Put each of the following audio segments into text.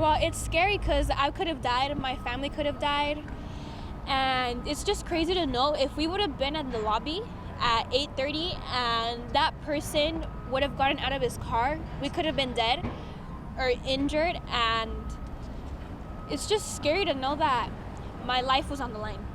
Well, it's scary because I could have died, my family could have died, and it's just crazy to know if we would have been in the lobby at 8:30 and that person would have gotten out of his car, we could have been dead or injured, and it's just scary to know that my life was on the line.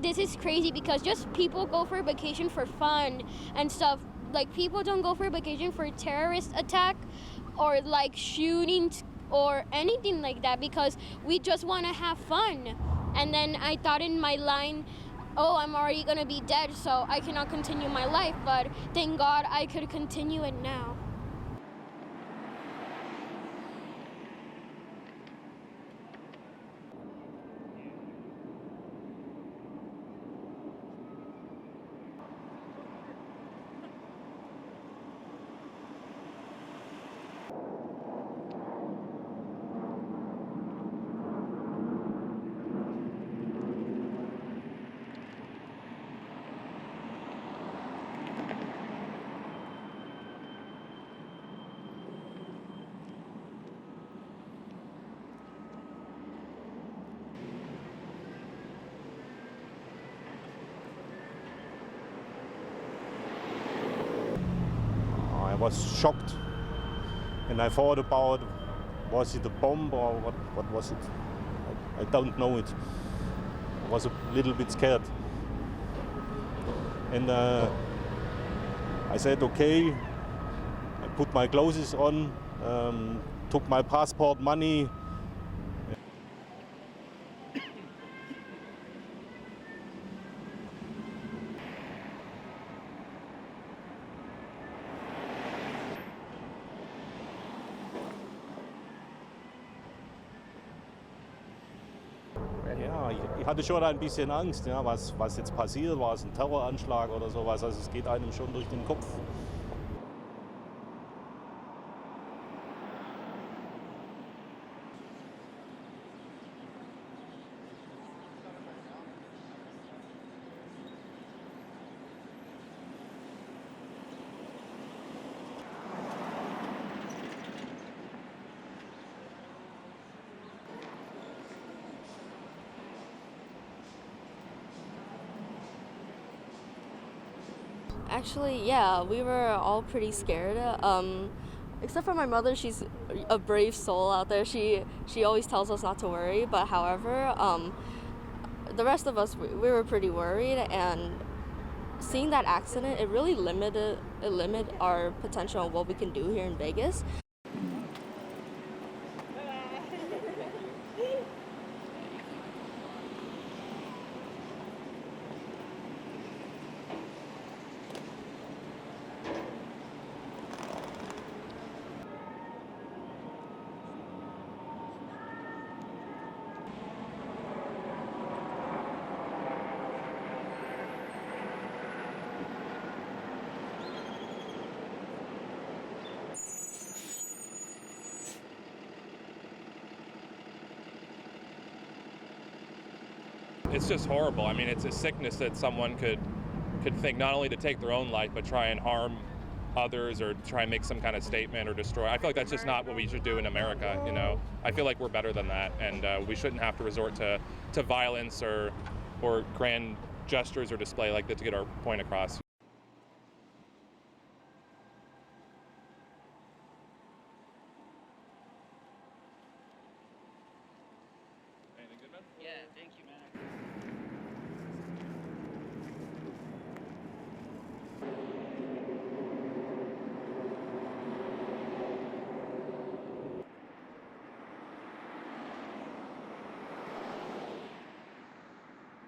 This is crazy because just people go for vacation for fun and stuff. Like, people don't go for vacation for terrorist attack or like shootings or anything like that, because we just want to have fun. And then I thought in my line, oh, I'm already gonna be dead, so I cannot continue my life, but thank God I could continue it now. I was shocked, and I thought about, was it a bomb or what was it? I don't know it. I was a little bit scared. And I said, okay, I put my clothes on, took my passport money. Ja, ich hatte schon ein bisschen Angst, ja, was jetzt passiert, war es ein Terroranschlag oder sowas, also es geht einem schon durch den Kopf. Actually, yeah, we were all pretty scared. Except for my mother, she's a brave soul out there. She always tells us not to worry. But however, the rest of us, we were pretty worried. And seeing that accident, it really limited our potential of what we can do here in Vegas. It's just horrible. I mean, it's a sickness that someone could think not only to take their own life, but try and harm others or try and make some kind of statement or destroy. I feel like that's just not what we should do in America, you know? I feel like we're better than that, and we shouldn't have to resort to violence or grand gestures or display like that to get our point across.